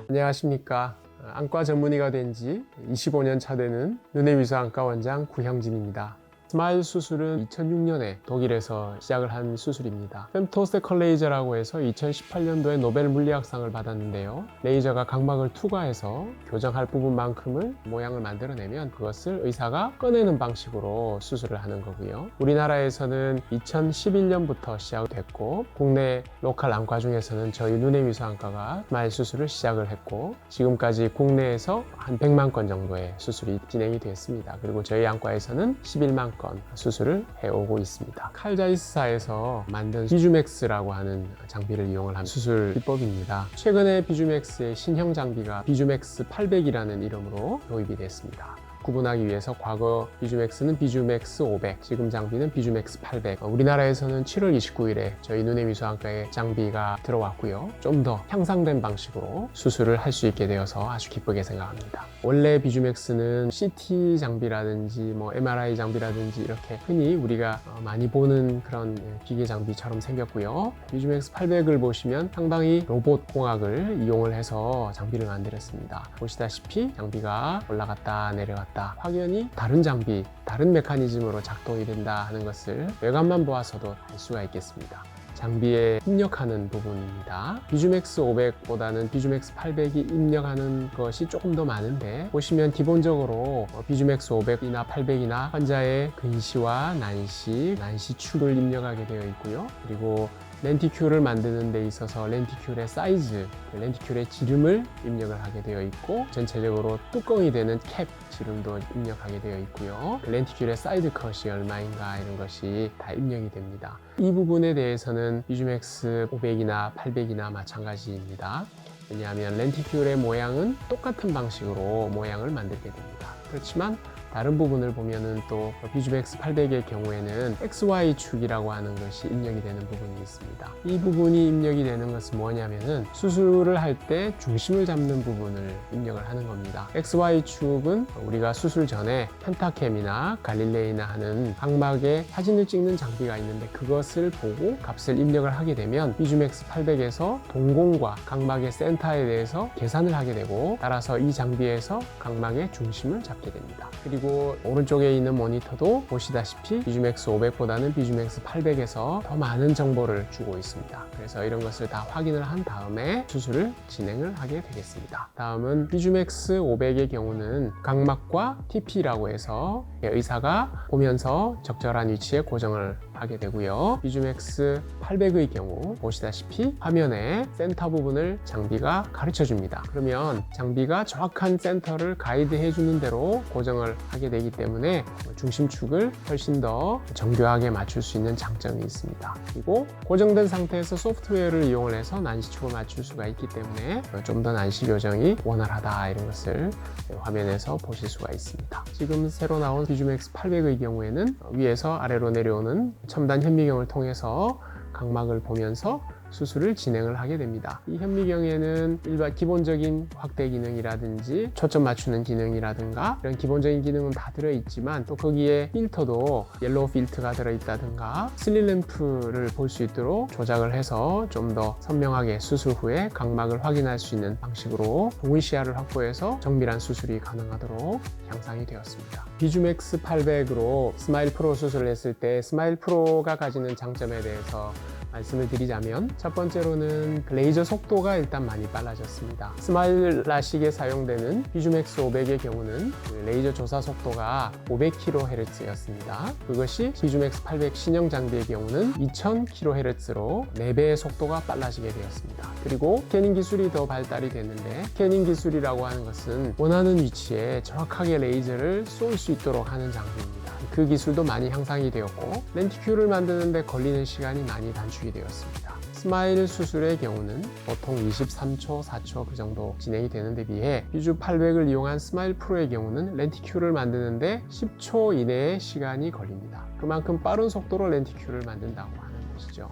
안녕하십니까. 안과 전문의가 된 지 25년 차 되는 눈의미소안과 원장 구형진입니다. 스마일 수술은 2006년에 독일에서 시작을 한 수술입니다. femtosecond 레이저라고 해서 2018년도에 노벨 물리학상을 받았는데요. 레이저가 각막을 투과해서 교정할 부분만큼을 모양을 만들어내면 그것을 의사가 꺼내는 방식으로 수술을 하는 거고요. 우리나라에서는 2011년부터 시작됐고 국내 로컬 안과 중에서는 저희 눈의미소안과가 스마일 수술을 시작을 했고 지금까지 국내에서 한 100만 건 정도의 수술이 진행이 되었습니다. 그리고 저희 안과에서는 11만 건 수술을 해오고 있습니다. 칼자이스사에서 만든 비주맥스라고 하는 장비를 이용을 한 수술 기법입니다. 최근에 비주맥스의 신형 장비가 비주맥스 800이라는 이름으로 도입이 됐습니다. 구분하기 위해서 과거 비주맥스는 비주맥스 500, 지금 장비는 비주맥스 800. 우리나라에서는 7월 29일에 저희 눈의미소안과에 장비가 들어왔고요. 좀 더 향상된 방식으로 수술을 할 수 있게 되어서 아주 기쁘게 생각합니다. 원래 비주맥스는 CT 장비라든지 MRI 장비라든지 이렇게 흔히 우리가 많이 보는 그런 기계 장비처럼 생겼고요. 비주맥스 800을 보시면 상당히 로봇 공학을 이용을 해서 장비를 만들었습니다. 보시다시피 장비가 올라갔다 내려갔다 확연히 다른 장비, 다른 메커니즘으로 작동이 된다 하는 것을 외관만 보아서도 알 수가 있겠습니다. 장비에 입력하는 부분입니다. 비주맥스 500보다는 비주맥스 800이 입력하는 것이 조금 더 많은데 보시면 기본적으로 비주맥스 500이나 800이나 환자의 근시와 난시 축을 입력하게 되어 있고요. 그리고 렌티큘을 만드는 데 있어서 렌티큘의 사이즈, 렌티큘의 지름을 입력을 하게 되어 있고 전체적으로 뚜껑이 되는 캡 지름도 입력하게 되어 있고요. 렌티큘의 사이드 컷이 얼마인가 이런 것이 다 입력이 됩니다. 이 부분에 대해서는 비주맥스 500이나 800이나 마찬가지입니다. 왜냐하면 렌티큘의 모양은 똑같은 방식으로 모양을 만들게 됩니다. 그렇지만 다른 부분을 보면은 또 비주맥스 800의 경우에는 XY축이라고 하는 것이 입력이 되는 부분이 있습니다. 이 부분이 입력이 되는 것은 뭐냐면은 수술을 할 때 중심을 잡는 부분을 입력을 하는 겁니다. XY축은 우리가 수술 전에 펜타캠이나 갈릴레이나 하는 각막에 사진을 찍는 장비가 있는데 그것을 보고 값을 입력을 하게 되면 비주맥스 800에서 동공과 각막의 센터에 대해서 계산을 하게 되고 따라서 이 장비에서 각막의 중심을 잡게 됩니다. 그리고 오른쪽에 있는 모니터도 보시다시피 비주맥스 500보다는 비주맥스 800에서 더 많은 정보를 주고 있습니다. 그래서 이런 것을 다 확인을 한 다음에 수술을 진행을 하게 되겠습니다. 다음은 비주맥스 500의 경우는 각막과 TP라고 해서 의사가 보면서 적절한 위치에 고정을 하게 되고요. 비주맥스 800의 경우 보시다시피 화면에 센터 부분을 장비가 가르쳐 줍니다. 그러면 장비가 정확한 센터를 가이드해 주는 대로 고정을 하게 되기 때문에 중심축을 훨씬 더 정교하게 맞출 수 있는 장점이 있습니다. 그리고 고정된 상태에서 소프트웨어를 이용을 해서 난시축을 맞출 수가 있기 때문에 좀 더 난시 교정이 원활하다 이런 것을 화면에서 보실 수가 있습니다. 지금 새로 나온 비주맥스 800의 경우에는 위에서 아래로 내려오는 첨단 현미경을 통해서 각막을 보면서 수술을 진행을 하게 됩니다. 이 현미경에는 일반 기본적인 확대 기능이라든지 초점 맞추는 기능이라든가 이런 기본적인 기능은 다 들어있지만 또 거기에 필터도 옐로우 필터가 들어있다든가 슬릿 램프를 볼 수 있도록 조작을 해서 좀 더 선명하게 수술 후에 각막을 확인할 수 있는 방식으로 동일 시야를 확보해서 정밀한 수술이 가능하도록 향상이 되었습니다. 비주맥스 800으로 스마일 프로 수술을 했을 때 스마일 프로가 가지는 장점에 대해서 말씀을 드리자면 첫 번째로는 레이저 속도가 일단 많이 빨라졌습니다. 스마일 라식에 사용되는 비주맥스 500의 경우는 레이저 조사 속도가 500kHz였습니다. 그것이 비주맥스 800 신형 장비의 경우는 2000kHz로 4배의 속도가 빨라지게 되었습니다. 그리고 스캐닝 기술이 더 발달이 됐는데 스캐닝 기술이라고 하는 것은 원하는 위치에 정확하게 레이저를 쏠 수 있도록 하는 장비입니다. 그 기술도 많이 향상이 되었고 렌티큘을 만드는데 걸리는 시간이 많이 단축이 되었습니다. 스마일 수술의 경우는 보통 23초, 4초 그 정도 진행이 되는데 비해 비주 800을 이용한 스마일 프로의 경우는 렌티큘을 만드는데 10초 이내의 시간이 걸립니다. 그만큼 빠른 속도로 렌티큘을 만든다고 하는 것이죠.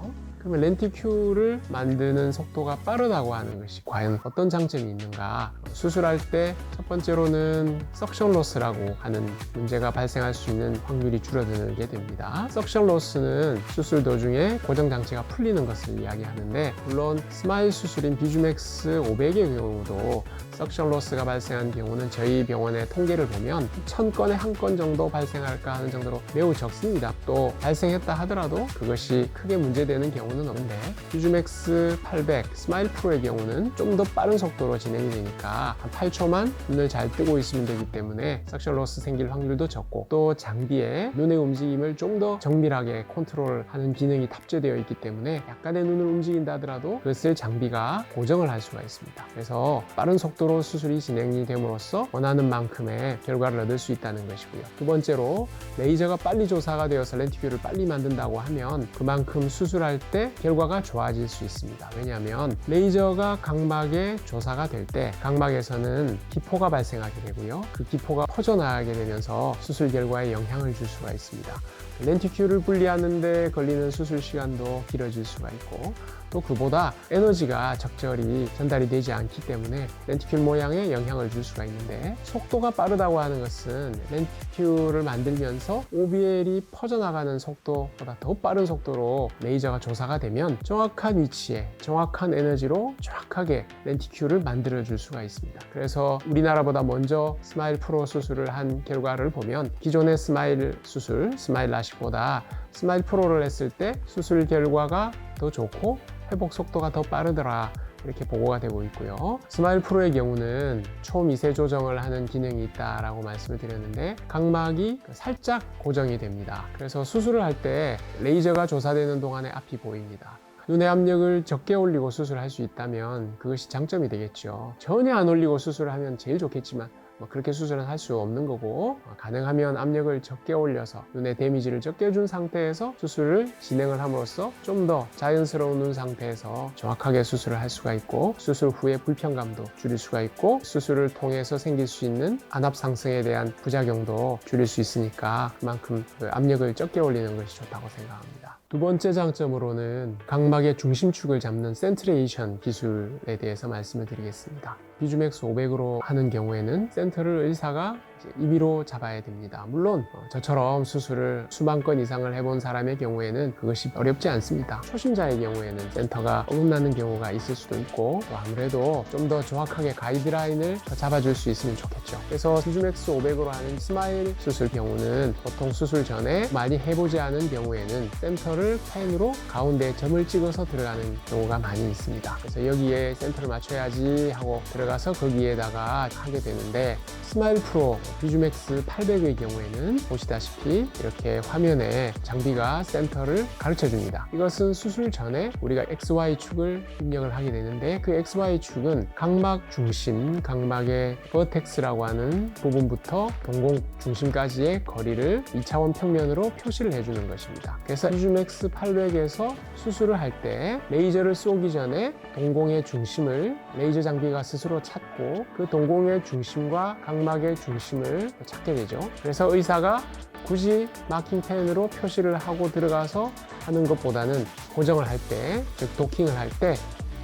그러면 렌티큐를 만드는 속도가 빠르다고 하는 것이 과연 어떤 장점이 있는가? 수술할 때 첫 번째로는 석션 로스라고 하는 문제가 발생할 수 있는 확률이 줄어들게 됩니다. 석션 로스는 수술 도중에 고정 장치가 풀리는 것을 이야기하는데, 물론 스마일 수술인 비주맥스 500의 경우도 석션 로스가 발생한 경우는 저희 병원의 통계를 보면 1000건에 1건 정도 발생할까 하는 정도로 매우 적습니다. 또 발생했다 하더라도 그것이 크게 문제되는 경우는 없는데, 비주맥스 800 스마일 프로의 경우는 좀 더 빠른 속도로 진행이 되니까 한 8초만 눈을 잘 뜨고 있으면 되기 때문에 석션 로스 생길 확률도 적고, 또 장비에 눈의 움직임을 좀 더 정밀하게 컨트롤하는 기능이 탑재되어 있기 때문에 약간의 눈을 움직인다 하더라도 그것을 장비가 고정을 할 수가 있습니다. 그래서 빠른 속도로 수술이 진행이 됨으로써 원하는 만큼의 결과를 얻을 수 있다는 것이고요. 두 번째로 레이저가 빨리 조사가 되어서 렌티큐를 빨리 만든다고 하면 그만큼 수술할 때 결과가 좋아질 수 있습니다. 왜냐하면 레이저가 각막에 조사가 될 때 각막에서는 기포가 발생하게 되고요. 그 기포가 퍼져나가게 되면서 수술 결과에 영향을 줄 수가 있습니다. 렌티큐를 분리하는 데 걸리는 수술 시간도 길어질 수가 있고, 또 그보다 에너지가 적절히 전달이 되지 않기 때문에 렌티큐 모양에 영향을 줄 수가 있는데, 속도가 빠르다고 하는 것은 렌티큐를 만들면서 OBL이 퍼져나가는 속도보다 더 빠른 속도로 레이저가 조사가 되면 정확한 위치에 정확한 에너지로 정확하게 렌티큐를 만들어 줄 수가 있습니다. 그래서 우리나라보다 먼저 스마일 프로 수술을 한 결과를 보면 기존의 스마일 수술, 스마일 라식보다 스마일 프로를 했을 때 수술 결과가 더 좋고 회복 속도가 더 빠르더라, 이렇게 보고가 되고 있고요. 스마일 프로의 경우는 초미세 조정을 하는 기능이 있다라고 말씀을 드렸는데, 각막이 살짝 고정이 됩니다. 그래서 수술을 할 때 레이저가 조사되는 동안에 앞이 보입니다. 눈의 압력을 적게 올리고 수술할 수 있다면 그것이 장점이 되겠죠. 전혀 안 올리고 수술을 하면 제일 좋겠지만 그렇게 수술은 할 수 없는 거고, 가능하면 압력을 적게 올려서 눈의 데미지를 적게 준 상태에서 수술을 진행을 함으로써 좀 더 자연스러운 눈 상태에서 정확하게 수술을 할 수가 있고, 수술 후에 불편감도 줄일 수가 있고, 수술을 통해서 생길 수 있는 안압 상승에 대한 부작용도 줄일 수 있으니까 그만큼 압력을 적게 올리는 것이 좋다고 생각합니다. 두 번째 장점으로는 각막의 중심축을 잡는 센트레이션 기술에 대해서 말씀을 드리겠습니다. 비주맥스 500으로 하는 경우에는 센터를 의사가 임의로 잡아야 됩니다. 물론 저처럼 수술을 수만 건 이상을 해본 사람의 경우에는 그것이 어렵지 않습니다. 초심자의 경우에는 센터가 어긋나는 경우가 있을 수도 있고, 또 아무래도 좀 더 정확하게 가이드라인을 잡아줄 수 있으면 좋겠죠. 그래서 비주맥스 500으로 하는 스마일 수술 경우는 보통 수술 전에 많이 해보지 않은 경우에는 센터를 펜으로 가운데에 점을 찍어서 들어가는 경우가 많이 있습니다. 그래서 여기에 센터를 맞춰야지 하고 들어가서 거기에다가 하게 되는데, 스마일 프로 비주맥스 800의 경우에는 보시다시피 이렇게 화면에 장비가 센터를 가르쳐 줍니다. 이것은 수술 전에 우리가 XY축을 입력을 하게 되는데, 그 XY축은 각막 중심, 각막의 버텍스라고 하는 부분부터 동공 중심까지의 거리를 2차원 평면으로 표시를 해주는 것입니다. 그래서 비주맥스 800에서 수술을 할 때 레이저를 쏘기 전에 동공의 중심을 레이저 장비가 스스로 찾고, 그 동공의 중심과 각막의 중심을 찾게 되죠. 그래서 의사가 굳이 마킹펜으로 표시를 하고 들어가서 하는 것보다는 고정을 할 때, 즉 도킹을 할 때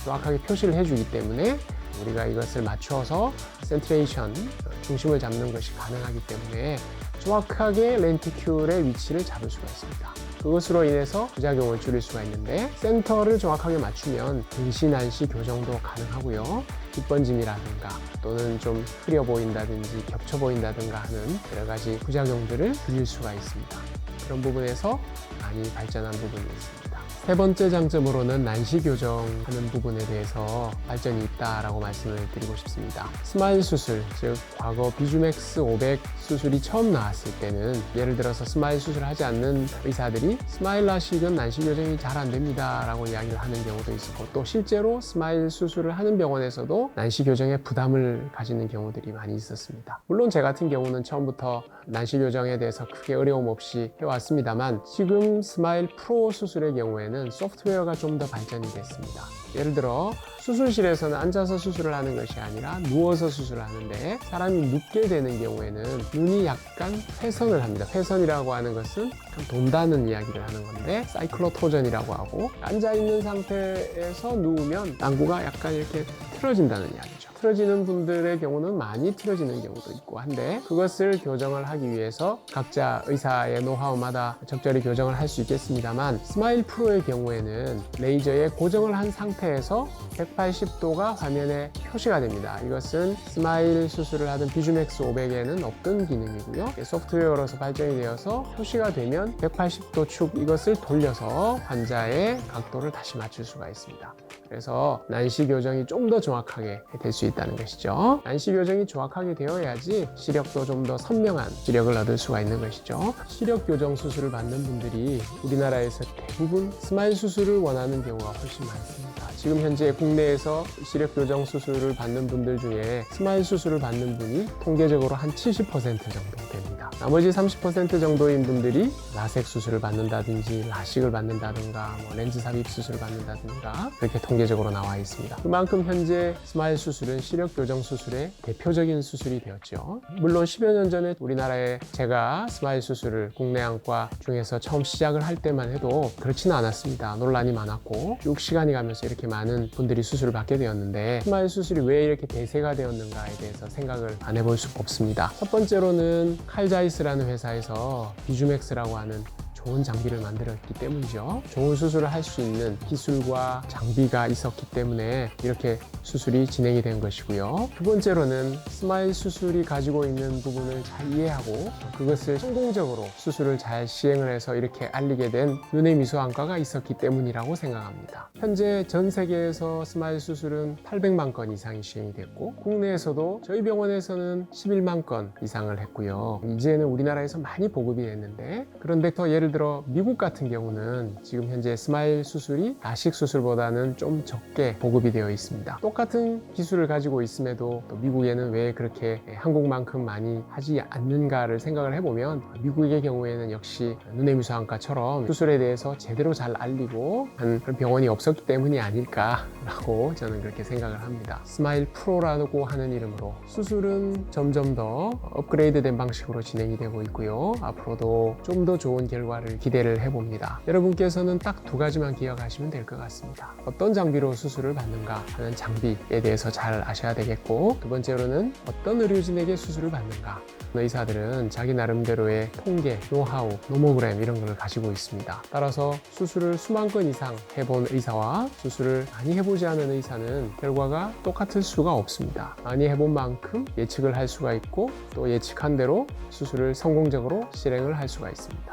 정확하게 표시를 해주기 때문에 우리가 이것을 맞춰서 센트레이션, 중심을 잡는 것이 가능하기 때문에 정확하게 렌티큐의 위치를 잡을 수가 있습니다. 그것으로 인해서 부작용을 줄일 수가 있는데, 센터를 정확하게 맞추면 근시난시 교정도 가능하고요. 뒷번짐이라든가 또는 좀 흐려 보인다든지 겹쳐 보인다든가 하는 여러 가지 부작용들을 줄일 수가 있습니다. 그런 부분에서 많이 발전한 부분이 있습니다. 세 번째 장점으로는 난시 교정하는 부분에 대해서 발전이 있다라고 말씀을 드리고 싶습니다. 스마일 수술, 즉 과거 비주맥스 500 수술이 처음 나왔을 때는 예를 들어서 스마일 수술을 하지 않는 의사들이 스마일 라식은 난시 교정이 잘 안 됩니다 라고 이야기를 하는 경우도 있었고, 또 실제로 스마일 수술을 하는 병원에서도 난시 교정에 부담을 가지는 경우들이 많이 있었습니다. 물론 제 같은 경우는 처음부터 난시 교정에 대해서 크게 어려움 없이 해왔습니다만, 지금 스마일 프로 수술의 경우에는 경우에는 소프트웨어가 좀 더 발전이 됐습니다. 예를 들어 수술실에서는 앉아서 수술을 하는 것이 아니라 누워서 수술을 하는데 사람이 눕게 되는 경우에는 눈이 약간 회선을 합니다. 회선이라고 하는 것은 약간 돈다는 이야기를 하는 건데 사이클로토전이라고 하고, 앉아있는 상태에서 누우면 안구가 약간 이렇게 틀어진다는 이야기죠. 틀어지는 분들의 경우는 많이 틀어지는 경우도 있고 한데, 그것을 교정을 하기 위해서 각자 의사의 노하우마다 적절히 교정을 할 수 있겠습니다만, 스마일 프로의 경우에는 레이저에 고정을 한 상태에서 180도가 화면에 표시가 됩니다. 이것은 스마일 수술을 하던 비주맥스 500에는 없던 기능이고요. 소프트웨어로서 발전이 되어서 표시가 되면 180도 축 이것을 돌려서 환자의 각도를 다시 맞출 수가 있습니다. 그래서 난시 교정이 좀 더 정확하게 될 수 있다는 것이죠. 난시 교정이 정확하게 되어야지 시력도 좀 더 선명한 시력을 얻을 수가 있는 것이죠. 시력 교정 수술을 받는 분들이 우리나라에서 대부분 스마일 수술을 원하는 경우가 훨씬 많습니다. 지금 현재 국내에서 시력 교정 수술을 받는 분들 중에 스마일 수술을 받는 분이 통계적으로 한 70% 정도 됩니다. 나머지 30% 정도인 분들이 라섹 수술을 받는다든지 라식을 받는다든가 렌즈 삽입 수술을 받는다든가 그렇게 통계적으로 나와 있습니다. 그만큼 현재 스마일 수술은 시력 교정 수술의 대표적인 수술이 되었죠. 물론 10여 년 전에 우리나라에 제가 스마일 수술을 국내 안과 중에서 처음 시작을 할 때만 해도 그렇지는 않았습니다. 논란이 많았고 쭉 시간이 가면서 이렇게 많은 분들이 수술을 받게 되었는데, 스마일 수술이 왜 이렇게 대세가 되었는가에 대해서 생각을 안 해볼 수가 없습니다. 첫 번째로는 칼자이스라는 회사에서 비주맥스라고 하는 좋은 장비를 만들었기 때문이죠. 좋은 수술을 할 수 있는 기술과 장비가 있었기 때문에 이렇게 수술이 진행이 된 것이고요. 두 번째로는 스마일 수술이 가지고 있는 부분을 잘 이해하고 그것을 성공적으로 수술을 잘 시행을 해서 이렇게 알리게 된 눈의 미소안과가 있었기 때문이라고 생각합니다. 현재 전 세계에서 스마일 수술은 800만 건 이상이 시행이 됐고, 국내에서도 저희 병원에서는 11만 건 이상을 했고요. 이제는 우리나라에서 많이 보급이 됐는데, 그런데 더 예를 들어 미국 같은 경우는 지금 현재 스마일 수술이 라식 수술보다는 좀 적게 보급이 되어 있습니다. 똑같은 기술을 가지고 있음에도 또 미국에는 왜 그렇게 한국만큼 많이 하지 않는가를 생각을 해보면, 미국의 경우에는 역시 눈의 미소안과처럼 수술에 대해서 제대로 잘 알리고 한 그런 병원이 없었기 때문이 아닐까라고 저는 그렇게 생각을 합니다. 스마일 프로라고 하는 이름으로 수술은 점점 더 업그레이드된 방식으로 진행이 되고 있고요. 앞으로도 좀 더 좋은 결과를 기대를 해봅니다. 여러분께서는 딱 두 가지만 기억하시면 될 것 같습니다. 어떤 장비로 수술을 받는가 하는 장비에 대해서 잘 아셔야 되겠고, 두 번째로는 어떤 의료진에게 수술을 받는가. 의사들은 자기 나름대로의 통계, 노하우, 노모그램 이런 걸 가지고 있습니다. 따라서 수술을 수만 건 이상 해본 의사와 수술을 많이 해보지 않은 의사는 결과가 똑같을 수가 없습니다. 많이 해본 만큼 예측을 할 수가 있고, 또 예측한 대로 수술을 성공적으로 실행을 할 수가 있습니다.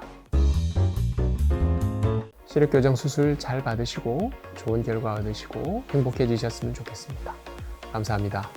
시력 교정 수술 잘 받으시고 좋은 결과 얻으시고 행복해지셨으면 좋겠습니다. 감사합니다.